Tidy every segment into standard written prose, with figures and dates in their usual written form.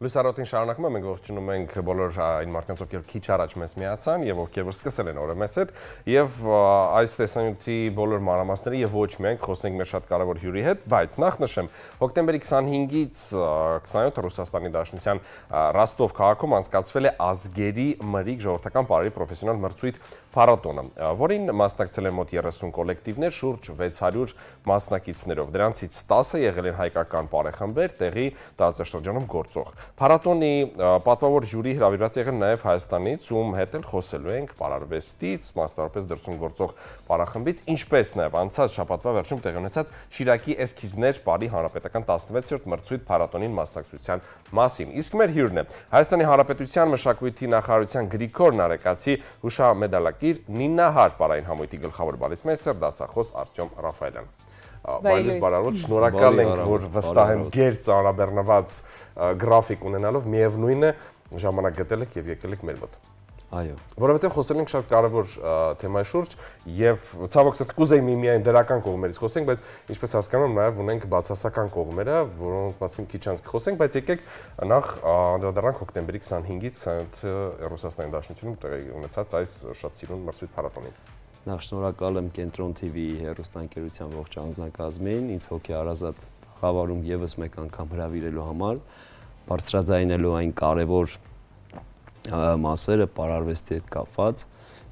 Լուսարոտին շարունակում ենք, ողջունում ենք բոլոր այն մարդկանց, ովքեր քիչ առաջ մեզ միացան եւ ովքեր որ սկսել են օրը մեզ հետ եւ այս տեսանյութի բոլոր մանրամասները եւ ոչ միայն խոսենք մեր շատ կարեւոր հյուրի հետ, բայց նախ նշեմ, հոկտեմբերի 25-ից 27 Ռուսաստանի Դաշնության Ռոստով քաղաքում անցկացվել է ազգերի մրիկ ժողովրդական պարերի պրոֆեսիոնալ մրցույթ փառատոնը, որին մասնակցել են մոտ 30 կոլեկտիվներ, շուրջ 600 մասնակիցներով։ Դրանցից 10-ը եղել են հայկական պարեխմբեր, տեղի տարածաշրջանում գործող։ Փառատոնի պատվավոր հյուրի հրավիրված եղել նաև Հայաստանից, ում հետ էլ խոսելու ենք պարարվեստից, մասնավորապես դրսում գործող պարախմբից, ինչպես նաև անցած շաբաթվա վերջում տեղի ունեցած Շիրակի էսքիզներ պարի հանրապետական 16-րդ մրցույթ փառատոնին մասնակցության մասին։ Իսկ մեր հյուրն է Հայաստանի Հանրապետության մշակույթի նախարարության Գրիգոր Նարեկացի հուշամեդալակիր Նինահար պարային համույթի գլխավոր բալիսմեյստեր դասախոս Արտյոմ Ռաֆայելյան։ Բայլուս բարարոտ, շնորհակալ ենք, որ վստահ եմ ģեր ծանրաբեռնված գրաֆիկ ունենալով միևնույն է ժամանակ գտել եք եւ եկել եք մեր մոտ։ Այո։ Որովհետեւ խոսել ենք շատ կարևոր թեմայի շուրջ եւ ցավոք սրտի կուզեի միայն դրական կողմերից խոսենք, բայց ինչպես հասկանում եմ նաեւ ունենք բացասական կողմերը, որոնց մասին քիչ անց կխոսենք, բայց եկեք նախ անդրադառնանք հոկտեմբերի 25-ից 27 Ռուսաստանի Դաշնությունում տեղի ունեցած այս շատ սիրուն մրցույթ փառատոնին։ Նախ շնորհակալ եմ Կենտրոն TV հեռուստաընկերության ողջ անձնակազմին, ինձ հոգի առազատ խավարում եւս մեկ անգամ հրավիրելու համար, բարձրաձայնելու այն կարևոր մասերը պարարվեստի հետ կապված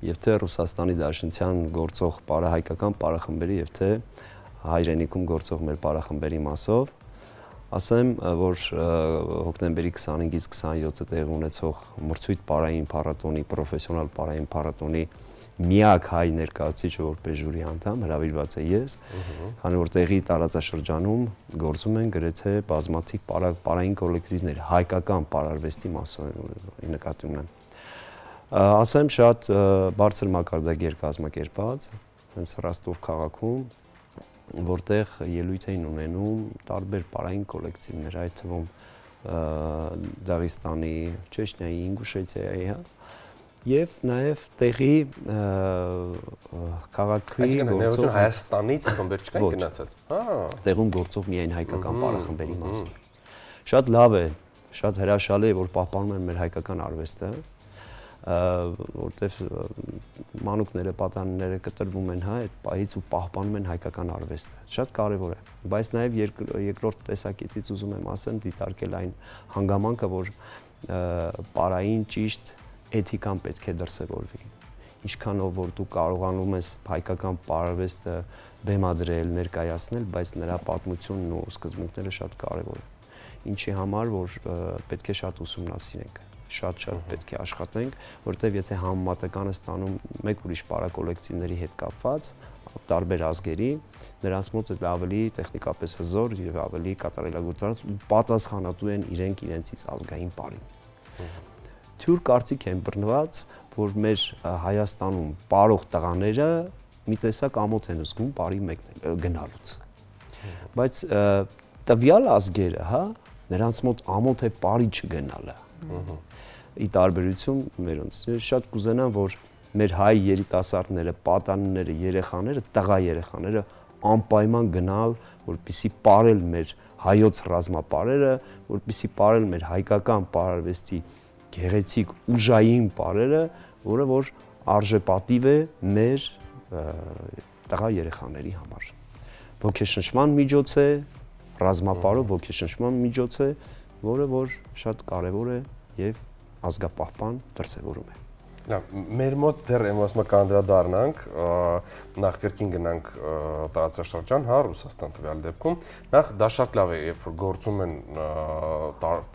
եւ թե Ռուսաստանի Դաշնության գործող հայկական պարախմբերի եւ թե հայրենիքում գործող մեր պարախմբերի մասով ասեմ, որ հոկտեմբերի 25-ից 27-ը տեղի ունեցող մրցույթ պարային փառատոնի պրոֆեսիոնալ պարային փառատոնի միակ հայ ներկայացուցիչը որպես ժյուրի անդամ հրավիրված է ես, քանի որ տեղի տարածաշրջանում գործում են գրեթե բազմաթիվ պարային կոլեկտիվներ, հայկական պարարվեստի մասով նկատի ունեմ։ Ասեմ շատ բարձր մակարդակի կազմակերպված, հենց Ռոստով քաղաքում, որտեղ ելույթ էին ունենում տարբեր պարային կոլեկտիվներ, այդ թվում Դաղստանի, Չեչնիայի, Ինգուշետիայի, եւ նաեւ տեղի քաղաքի գործող Հայաստանից խմբեր չկան գնացած։ Տեղում գործող միայն հայկական պարախմբերի մասով։ Շատ լավ է, շատ հրաշալի է, որ պահպանում են մեր հայկական արվեստը, որտեղ մանուկները, պատանիները կտրվում են այդ պահից ու պահպանում են հայկական արվեստը։ Շատ կարեւոր է, բայց նաեւ երկրորդ տեսակետից ուզում եմ ասեմ դիտարկել այն հանգամանքը, որ պարային ճիշտ էթիկան պետք է դրսևորվի։ Ինչքանով որ դու կարողանում ես հայկական պարարվեստը բեմադրել, ներկայացնել, բայց նրա պատմությունն ու սկզբունքները շատ կարևոր է։ Ինչի համար որ պետք է շատ ուսումնասիրենք, շատ պետք է աշխատենք, որտեղ եթե համեմատական ստանում մեկ ուրիշ պարակոլեկտիվների հետ կապված, տարբեր ազգերի, նրանց մոտ ավելի տեխնիկապես հզոր եւ ավելի կատարելագործված ու պատասխանատու են իրենցից ազգային պարին։ Թյուր կարծիք են բռնված, որ մեր Հայաստանում պարող տղաները մի տեսակ ամոթ են զգում պարի գնալուց։ Բայց տվյալ ազգերը, հա, նրանց մոտ ամոթ է պարի չգնալը։ Ի տարբերություն մերոնց, շատ կուզենամ, որ մեր հայ երիտասարդները, պատանիները, երեխաները, տղա երեխաները անպայման գնալ, որպեսզի պարել մեր հայոց ռազմապարերը, որպեսզի պարել մեր հայկական պարարվեստի գեղեցիկ ուժային պարերը, որը որ արժեպատիվ է մեր տղա երեխաների համար։ Ոգեշնչման միջոց է, ռազմապարով ոգեշնչման միջոց է, որը որ շատ կարևոր է եւ ազգապահպան դրսևորում է։ Մեր մոտ դեռ եմոսմա կանդրադառնանք, նախ կրկին գնանք տարածաշրջան, հա, Ռուսաստան տվյալ դեպքում, նախ դա շատ լավ է, երբ որ գործում են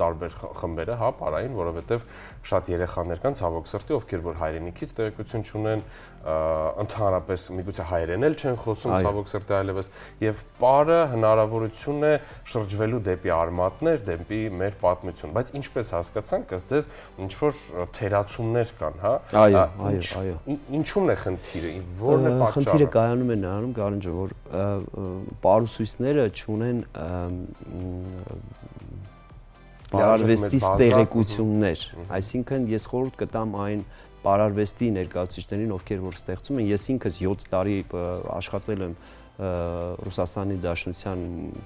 տարբեր խմբերը, հա, պարային, որովհետև շատ երեխաներ կան, ցավոք սրտի, ովքեր որ հայրենիքից տեղեկություն չունեն, ընդհանրապես միգուցե հայերեն էլ չեն խոսում, ցավոք սրտի այլևս, եւ պարը հնարավորություն է շրջվելու դեպի արմատներ, դեպի մեր պատմություն, բայց ինչպես հասկացանք, ըստ ձեզ ինչ որ թերացումներ կան, հա։ Այո։ Ինչու՞մն է խնդիրը, ո՞րն է պատճառը։ Խնդիրը կայանում է նրանում, Գարնջը, որ պարուսույցները չունեն պարարվեստի տեղեկություններ, այսինքն ես խորհուրդ կտամ այն պարարվեստի ներկայացուցիչներին, ովքեր որ ստեղծում են, ես ինքս 7 տարի աշխատել եմ Ռուսաստանի Դաշնության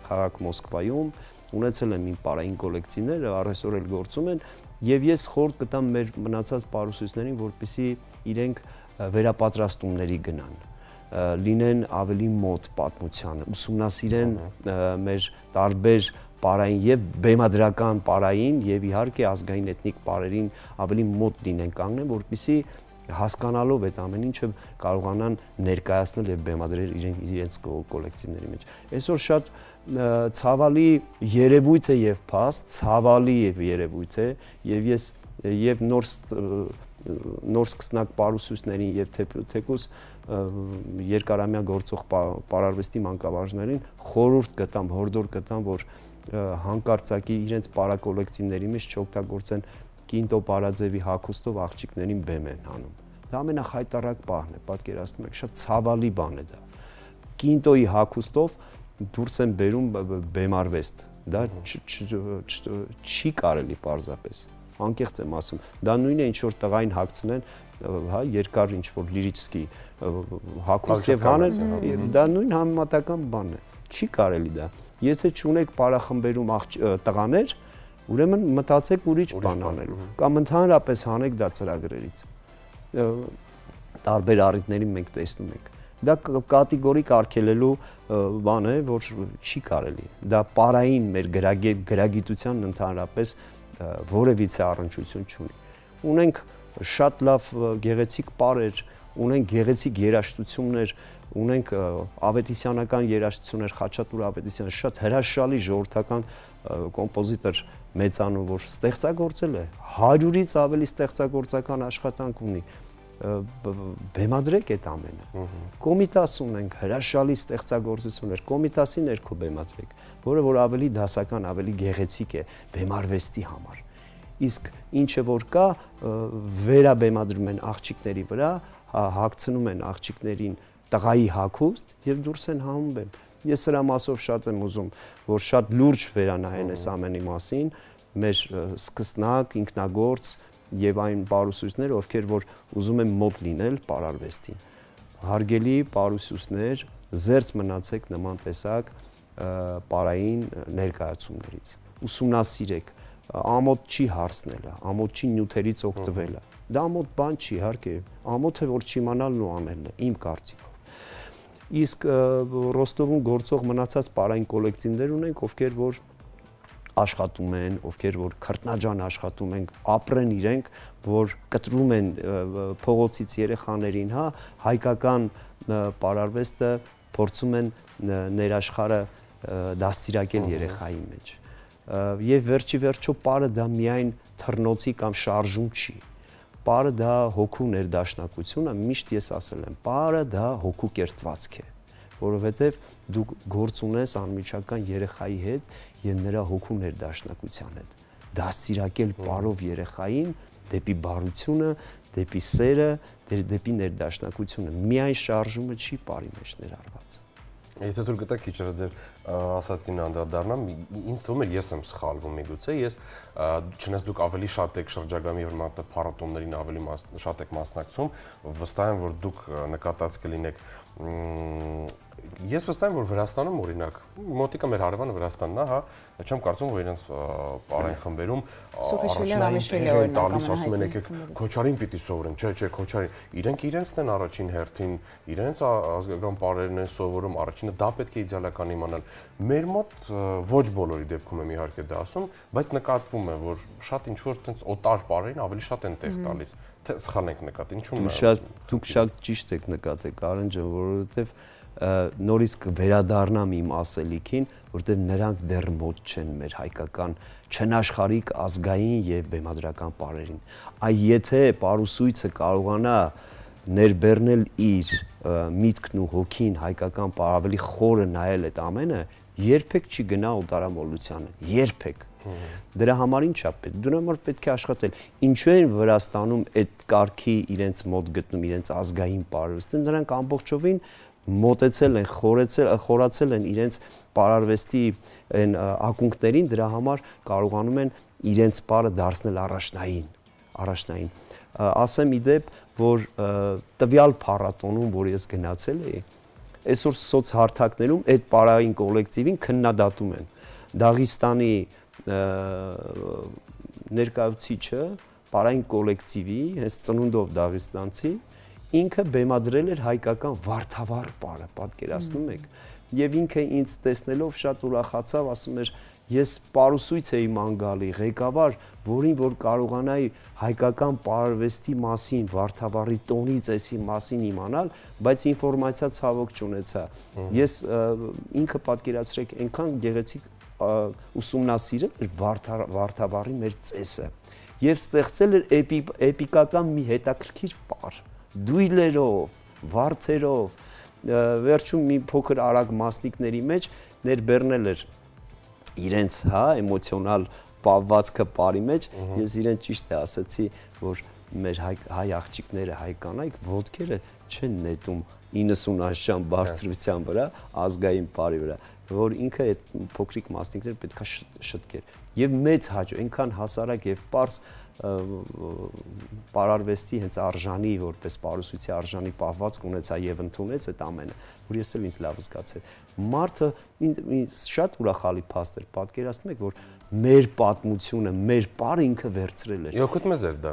քաղաք Մոսկվայում, ունեցել եմ իմ պարային կոլեկցիվները, առեսօր էլ գործում են, եւ ես խորհուրդ կտամ մեր մնացած պարուսույցներին, որպեսզի իրենք վերապատրաստումների գնան, լինեն ավելի մոտ պատմությանը, ուսումնասիրեն մեր տարբեր պարային եւ բեմադրական պարային եւ իհարկե ազգային էթնիկ պարերին ավելի մոտ լինեն կանգնեն, որպեսզի հասկանալով այդ ամեն ինչը կարողանան ներկայացնել եւ բեմադրել իրենց կոլեկտիվների մեջ։ Այսօր շատ ցավալի երևույթ է եւ փաստ, ցավալի երևույթ է եւ ես եւ նոր սկսնակ պարուսույցներին եւ թեկուզ երկարամյա գործող պարարվեստի մանկավարժներին խորհուրդ կտամ, հորդոր կտամ, որ հանկարծակի իրենց պարակոլեկտիվների մեջ չօգտագործեն կինտո պարաձևի հագուստով աղջիկներին բեմ են հանում։ Դա ամենախայտառակ բանն է, պատկերացնում եք, շատ ցավալի բան է դա։ Կինտոյի հագուստով դուրս են բերում բեմարվեստ։ Դա չի կարելի պարզապես։ Անկեղծ եմ ասում։ Դա նույնն է ինչ որ տղային հագցնեն, հա, երկար ինչ որ լիրիչսկի հագուստ եւ հանեն, դա նույն համեմատական բանն է։ Չի կարելի դա։ Եթե չունեք պարախմբերում տղաներ, ուրեմն մտածեք ուրիշ բան անելու կամ ընդհանրապես հանեք դա ծրագրերից։ Տարբեր առիթների մենք տեսնում ենք։ Դա կատեգորիկ արգելելու բան է, որ չի կարելի։ Դա պարային մեր գրագիտության ընդհանրապես որևիցե առնչություն չունի։ Ունենք շատ լավ գեղեցիկ պարեր, ունենք գեղեցիկ երաժշտություններ, ունենք ավետիսյանական երաժշտություններ, Խաչատուր Ավետիսյանը շատ հրաշալի ժողովրդական կոմպոզիտոր մեծանուն, որ ստեղծագործել է 100-ից ավելի ստեղծագործական աշխատանք ունի, բեմադրեք այդ ամենը։ Կոմիտաս ունենք, հրաշալի ստեղծագործություններ, Կոմիտասի ներքո բեմադրեք, որը որ ավելի դասական, ավելի գեղեցիկ է բեմարվեստի համար։ Իսկ ինչը որ կա, վերաբեմադրում են աղջիկների վրա, հագցնում են աղջիկներին տղայի հագուստ եւ դուրս են հանում բեմ։ Ես սրա մասով շատ եմ ուզում, որ շատ լուրջ վերանայեն այս ամենի մասին, մեր սկսնակ, ինքնագործ եւ այն պարուսույցներ, ովքեր որ ուզում են մոտ լինել պարարվեստին։ Հարգելի պարուսույցներ, զերծ մնացեք նման տեսակ պարային ներկայացումներից։ Ուսումնասիրեք, ամոթ չի հարցնելը, ամոթ չի նյութերից օգտվելը։ Դա ամոթ բան չի, իհարկե, ամոթ է որ չիմանալն ու անելն է, իմ կարծիքով։ Իսկ Ռոստովում գործող մնացած պարային կոլեկտիվներ ունենք, ովքեր որ աշխատում են, ովքեր որ քրտնաջան աշխատում են, ապրեն իրենք, որ կտրում են փողոցից երեխաներին, հա, հայկական պարարվեստը փորձում են ներաշխարը դաստիարակել երեխայի մեջ։ Եվ վերջի վերջո պարը դա միայն թռնոցի կամ շարժում չի։ Պարը դա հոգու ներդաշնակությունը, միշտ ես ասել եմ, պարը դա հոգու կերտվածք է, որովհետև դու գործ ունես անմիջական երեխայի հետ եւ նրա հոգու ներդաշնակության հետ։ Դաստիարակել պարով երեխային դեպի բարությունը, դեպի սերը, դեպի ներդաշնակությունը։ Միայն շարժումը չի պարի մեջ ներառված։ Եթե դուք գտեք քիչ ձեր ասացին անդրադառնամ, ինձ թվում է ես եմ սխալվում միգուցե, ես չնայած դուք ավելի շատ եք շրջագայմի վրա փառատոներին ավելի շատ եք մասնակցում, վստահ եմ որ դուք նկատած կլինեք Ես վստահ եմ որ Վրաստանում օրինակ մոտիկա մեր հարևանը Վրաստանն է, հա, չեմ կարծում որ իրենց պարային խմբերում առաջին տալիս ասում են եկեք Քոչարին պիտի սովորեն, չէ, Քոչարին։ Իրենք իրենցն են առաջին հերթին, իրենց ազգական պարերն են սովորում, առաջինը դա պետք է իդեալական իմանալ։ Մեր մոտ ոչ բոլորի դեպքում եմ իհարկե դա ասում, բայց նկատվում է որ շատ ինչ որ տենց օտար պարերին ավելի շատ են տեղ տալիս։ Թե սխալ ենք նկատի, ինչու՞մ է։ Դուք շատ ճիշտ եք նկատեք, Արենջը, որովհետև նորից կվերադառնամ իմ ասելիքին, որտեղ նրանք դեռ մոտ չեն մեր հայկական չնաշխարհիկ ազգային եւ բեմադրական պարերին։ Այ եթե պարուսույցը կարողանա ներբեռնել իր միտքն ու հոգին հայկական ավելի խորը նայել այդ ամենը, երբեք չի գնա օտարամոլությանը, երբեք։ Դրա համար ինչա պետք։ Դրա համար պետք է աշխատել։ Ինչու են Վրաստանում այդ կարգի իրենց մոտ գտնում իրենց ազգային պարարվեստը, նրանք ամբողջովին մոտեցել են, խորացել են իրենց պարարվեստի այն ակունքներին, դրա համար կարողանում են իրենց պարը դարձնել առաջնային։ Ասեմ իդեպ, որ տվյալ փառատոնում, որ ես գնացել էի, այսօր սոցհարթակներում այդ պարային կոլեկտիվին քննադատում են։ Դաղիստանի ներկայացուցիչը պարային կոլեկտիվի, հենց ծնունդով դաղիստանցի, ինքը բեմադրել էր հայկական վարդավառ պարը, պատկերացնում եք։ Եվ ինքը ինձ տեսնելով շատ ուրախացավ, ասում էր, ես պարուսույց էի ման գալի, ղեկավար, որին որ կարողանայի հայկական պարարվեստի մասին, վարդավառի տոնի ծեսի մասին իմանալ, բայց ինֆորմացիա ցավոք չունեցա։ Ես ինքը պատկերացրեք, այնքան գեղեցիկ ուսումնասիրել էր վարդավառի մեր ծեսը եւ ստեղծել էր էպիկական մի հետաքրքիր պար, դույլերով, վարդերով, վերջում մի փոքր արագ մասնիկների մեջ ներբեռնել էր իրենց, հա, էմոցիոնալ պավվածքը բարի մեջ, ես իրեն ճիշտ է ասացի, որ մեր հայ աղջիկները, հայ կանայք ոտքերը չեն նետում 90 աշճան բարձրության վրա, ազգային բարի վրա, որ ինքը այդ փոքրիկ մասնիկները պետքա շտկեր։ Եվ մեծ հաճո, այնքան հասարակ եւ պարզ պարարվեստի հենց արժանի, որպես պարուսույցի արժանի պահվածք ունեցա եւ ընդունեց այդ ամենը, որ ես էլ ինձ լավ զգացել։ Մարդը շատ ուրախալի փաստ էր, պատկերացնում եք, որ մեր պատմությունը, մեր պարը ինքը վերցրել էր։ Իօգուտ մեզ էր դա,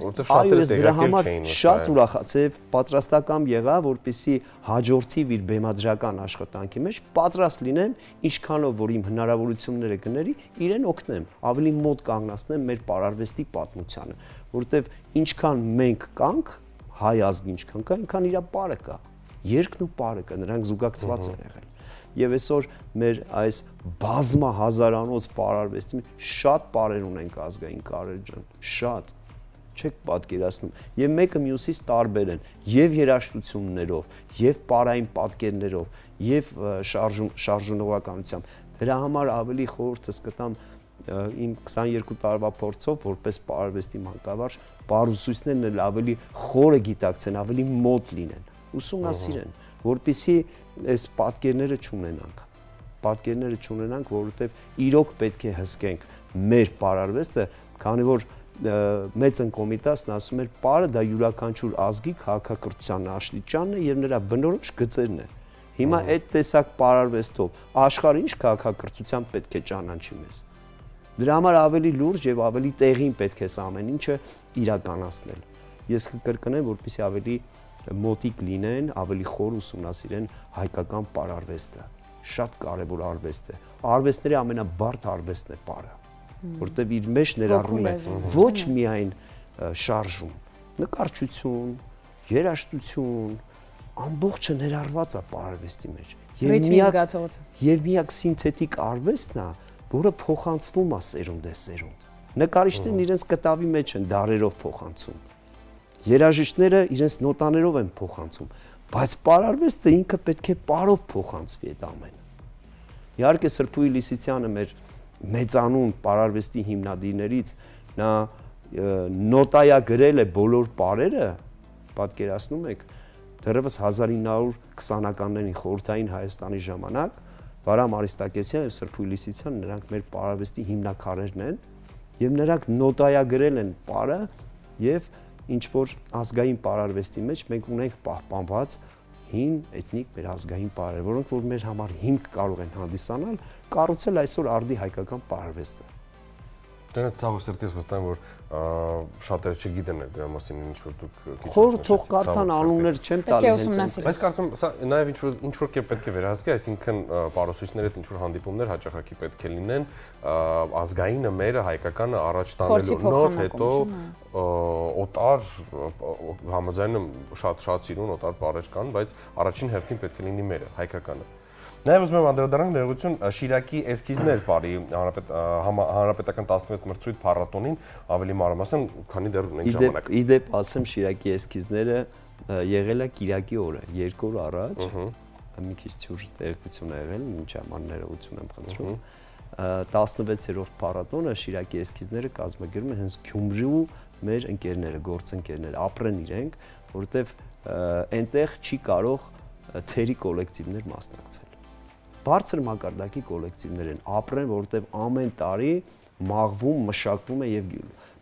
որովհետև շատերը տեղակայել չէին։ Շատ ուրախացավ, պատրաստական եղա, որպեսզի հաջորդիվ իր բեմադրական աշխատանքի մեջ պատրաստ լինեմ, ինչքանով որ իմ հնարավորությունները գների, իրեն օգնեմ, ավելի մոտ կանգնացնեմ մեր պարարվեստի պատմությանը, որովհետև ինչքան մենք կանք, հայ ազգ ինչքան կա, այնքան իր պարը կա, երկն ու պարը կա, նրանք զուգակցված են եղել։ Եվ այսօր մեր այս բազմա հազարանոց պարարվեստի շատ պարեր ունենք ազգային Կարել ջան, շատ, չեք պատկերացնում, եւ մեկը մյուսից տարբեր են, եւ երաժշտություններով, եւ պարային պատկերներով, եւ շարժունողականությամբ։ Դրա համար ավելի խորհուրդս կտամ իմ 22 տարվա փորձով որպես պարարվեստի մանկավարժ, պարուսույցներն էլ ավելի խորը գիտակցեն, ավելի մոտ լինեն, ուսումնասիրեն, որպեսզի այս պատկերները չունենանք, որովհետև իրոք պետք է հսկենք մեր պարարվեստը, քանի որ մեծ ընկոմիտասն ասում էր, պարը դա յուրաքանչյուր ազգի քաղաքակրթության աշտիճանն է եւ նրա բնորոշ գծերն են։ Հիմա այդ տեսակ պարարվեստով աշխարհը ինչ քաղաքակրթության պետք է ճանաչի մեզ։ Դրա համար ավելի լուրջ եւ ավելի տեղին պետք է սա ամեն ինչը իրականացնել։ Ես կկրկնեմ, որպեսզի ավելի մոտիկ լինեն, ավելի խոր ուսումնասիրեն հայկական պարարվեստը։ Շատ կարևոր արվեստ է։ Արվեստների ամենաբարդ արվեստն է պարը, որտեղ իր մեջ ներառում է ոչ միայն շարժում, նկարչություն, երաժշտություն, ամբողջը ներառված է պարարվեստի մեջ։ Եվ միակ սինթետիկ արվեստն է, որը փոխանցվում է սերունդ։ Նկարիչներն իրենց կտավի մեջ են դարերով փոխանցում։ Երաժիշտները իրենց նոտաներով են փոխանցում, բայց պարարվեստը ինքը պետք է պարով փոխանցվի այդ ամենը։ Իհարկե Սրբուհի Լիսիցյանը մեր մեծանուն պարարվեստի հիմնադիրներից, նա նոտայագրել է բոլոր պարերը, պատկերացնում եք, դեռևս 1920-ականներին խորհրդային Հայաստանի ժամանակ Վարամ Արիստակեսյան եւ Սրբուհի Լիսիցյան նրանք մեր պարարվեստի հիմնաքարերն են եւ նրանք նոտայագրել են պարը եւ ինչ որ ազգային պարարվեստի մեջ մենք ունենք պահպանված հին էթնիկ մեր ազգային պարեր, որոնք որ մեր համար հիմք կարող են հանդիսանալ, կառուցել այսօր արդի հայկական պարարվեստը։ Դրանց ցավոք սրտից վստահ եմ, որ շատերը չգիտեն դրա մասին, ինչ որ դուք քիչ խորհուրդ թող կարդան, անուններ չեմ տալի հենց։ Բայց կարծում սա նաև ինչ որ պետք է վերահսկի, այսինքն պարուսույցների հետ ինչ որ հանդիպումներ հաճախակի պետք է լինեն ազգայինը մերը հայկականը առաջ տանելու նոր, հետո օտար համաձայնում շատ սիրուն օտար պարեր կան, բայց առաջին հերթին պետք է լինի մերը հայկականը։ Նաև ուզում եմ անդրադառնալ ներողություն Շիրակի էսքիզներ բարի հանրապետական 16 մրցույթ փառատոնին ավելի մանրամասն, քանի դեռ ունենք ժամանակ։ Իդեպ ասեմ Շիրակի էսքիզները եղել է Կիրակի օրը, 2 օր առաջ, մի քիչ ցույց տեղեկություն ա եղել, ինչ համար ներողություն եմ խնդրում։ 16-րդ փառատոնը Շիրակի էսքիզները կազմակերպում են հենց Գյումրու մեր ընկերները, գործընկերները, ապրեն իրենք, որովհետև այնտեղ չի կարող թերի կոլեկտիվներ մասնակցել։ Բարձր մակարդակի կոլեկտիվներ են, ապրեն, որովհետև ամեն տարի մաղվում, մշակվում է եւ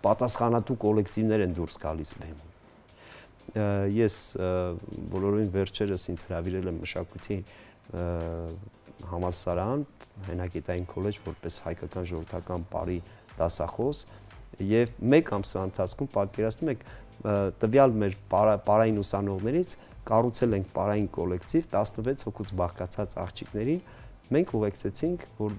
պատասխանատու կոլեկտիվներ են դուրս գալիս բեմում։ ես բոլորովին վերջերս ինձ հրավիրել եմ մշակույթի համալսարան, հենակետային քոլեջ որպես հայկական ժողովրդական բարի դասախոս եւ 1 ամսվա ընթացքում պատկերացնում եք տվյալ մեր բարային ուսանողներից կառուցել ենք բարային կոլեկտիվ 16 հոգուց բաղկացած աղջիկներին մենք ուղեկցեցինք որ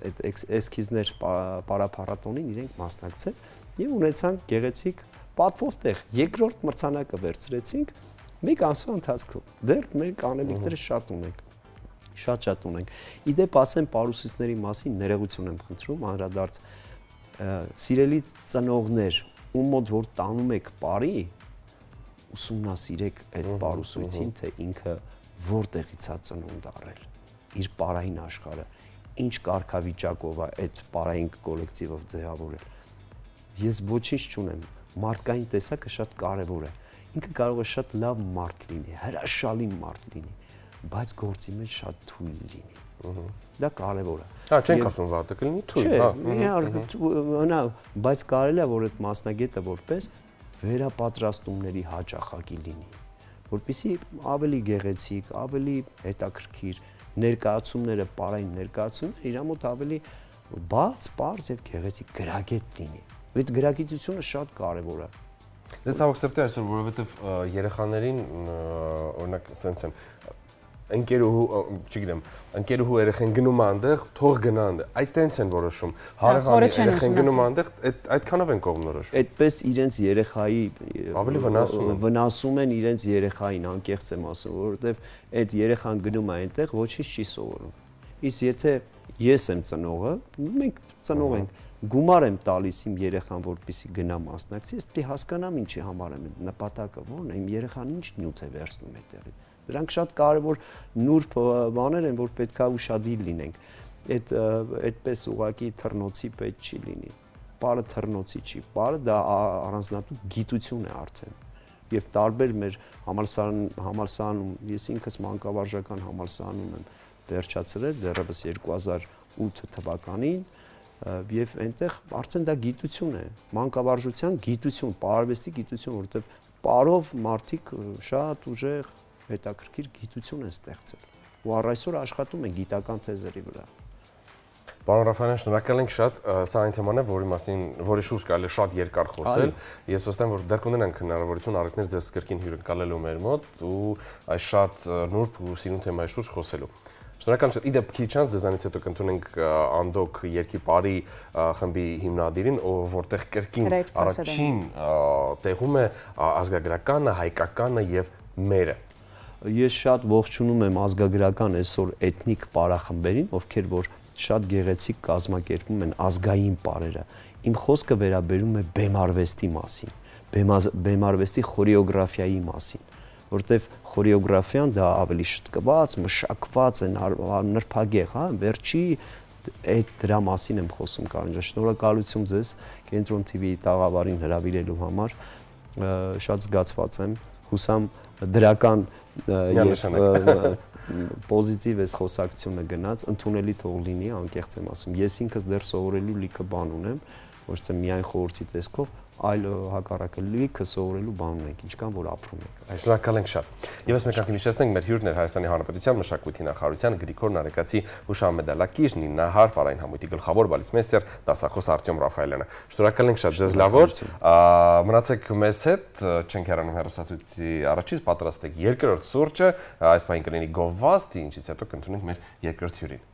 այդ էսքիզներ պարափառատոնին իրենք մասնակցել եւ ունեցանք գեղեցիկ պատվով տեղ երկրորդ մրցանակը վերցրեցինք 1 ամսվա ընթացքում դեռ մեր անելիքները շատ ունենք իդեպ ասեմ պարուսիստների մասին ներողություն եմ խնդրում անդրադարձ սիրելի ծնողներ ում մոտ որ տանում եք բարի ուսումնասիրեք այդ պարուսույցին թե ինքը որտեղից է ծնունդ առել իր բարային աշխարհը ինչ կարգավիճակով է այդ բարային կոլեկտիվով ձևավորել ես ոչինչ չունեմ մարդկային տեսակը շատ կարևոր է ինքը կարող է շատ լավ մարդ լինի հրաշալի մարդ լինի բայց գործի մեջ շատ թույլ լինի դա կարևոր է հա չենք ասում վատը կլինի թույլ հա բայց կարելի է որ այդ մասնագետը որպես վերապատրաստումների հաճախակի լինի որպեսզի ավելի գեղեցիկ ավելի հետաքրքիր ներկայացումները բարային ներկայացումները իր մոտ ավելի բաց, պարզ եւ գեղեցիկ գրագետ լինի այդ գրագիտությունը շատ կարևոր է Դե ցավոք սրտի այսօր որովհետեւ երեխաներին օրինակ sense են ընկերուհու, չգիտեմ, ընկերուհու երեխեն գնում այնտեղ, թող գնա այնտեղ։ Այդ տենց են որոշում։ Հարևանի երեխեն գնում այնտեղ, այդքանով են կողմնորոշվում։ Այդպես իրենց երեխայի ավելի վնասում են իրենց երեխային, անկեղծ եմ ասում, որովհետև այդ երեխան գնում է այնտեղ, ոչինչ չի սովորում։ Իսկ եթե ես եմ ծնողը, մենք ծնող ենք, գումար եմ տալիս իմ երեխան, որպեսզի գնա մասնակցի, ես պետք է հասկանամ ինչի համար եմ նպատակը, որն է, իմ երեխան ինչ նյութ է վերցնում այդտեղից։ Դրանք շատ կարևոր նուրբ բաներ են, որ պետքա ուշադիր լինենք։ Այդպես ուղղակի թռնոցի պետք չի լինի։ Պարը թռնոցի չի, պարը դա առանձնատու գիտություն է արդեն։ Եվ տարբեր մեր համալսարանում, ես ինքս մանկավարժական համալսարանում եմ վերջացրել դեռևս 2008 թվականին եւ այնտեղ արդեն դա գիտություն է, մանկավարժության գիտություն, պարարվեստի գիտություն, որովհետեւ պարով մարդիկ շատ ուժեղ հետաքրքիր գիտություն են ստեղծել ու առ այսօր աշխատում են գիտական թեզերի վրա։ Պարոն Ռաֆայելյան, շնորհակալ ենք շատ, սա այն թեման է, որի շուրջ կարելի է շատ երկար խոսել։ Ես վստահ եմ, որ դեռ կունենանք հնարավորություն առիթներ ձեզ կրկին հյուրընկալելու մեր մոտ ու այս շատ նուրբ ու սիրուն թեմայի շուրջ խոսելու։ Շնորհակալ եմ, իդեպ քիչ անց ձեզանից հետո կընդունենք Անդոկ երգի բարի խմբի հիմնադիրին, որտեղ կրկին առաջին տեղում է ազգագրականը, հայկականը եւ մերը։ Ես շատ ողջունում եմ ազգագրական այսօր էթնիկ պարախմբերին, ովքեր որ շատ գեղեցիկ կազմակերպում են ազգային պարերը։ Իմ խոսքը վերաբերում է բեմարվեստի մասին, բեմարվեստի խորեոգրաֆիայի մասին, որտեվ խորեոգրաֆիան դա ավելի շտկված, մշակված է, նրբագեղ, հա, վերջի այդ դրա մասին եմ խոսում կարողանա։ Շնորհակալություն ձեզ Կենտրոն TV-ի տաղավարին հրավիրելու համար, շատ զգացված եմ, հուսամ դրական եւ պոզիտիվ էս խոսակցությունը գնաց, ընդունելի թող լինի, անկեղծ եմ ասում։ Ես ինքս դեռ սովորելու լիքը բան ունեմ, ոչ թե միայն խորհրդի տեսքով, այլ հակառակը լիքը սովորելու բան ունենք, ինչքան որ ապրում ենք։ Շնորհակալ ենք շատ։ Եվս մեկ անգամ հիշեցնենք մեր հյուրն էր Հայաստանի Հանրապետության մշակույթի նախարարության Գրիգոր Նարեկացի հուշամեդալակիր, Նինահար պարային համույթի գլխավոր բալիստմեյստեր դասախոս Արտյոմ Ռաֆայելյանը։ Շնորհակալ ենք շատ, ձեզ լավ օր։ Մնացեք մեզ հետ, չենք հեռանում հեռուստացույցի առաջից, պատրաստեք երկրորդ սուրճը, այս պահին կլինի գովազդ, ինչից հետո կընդունենք մեր երկրորդ հյուրին։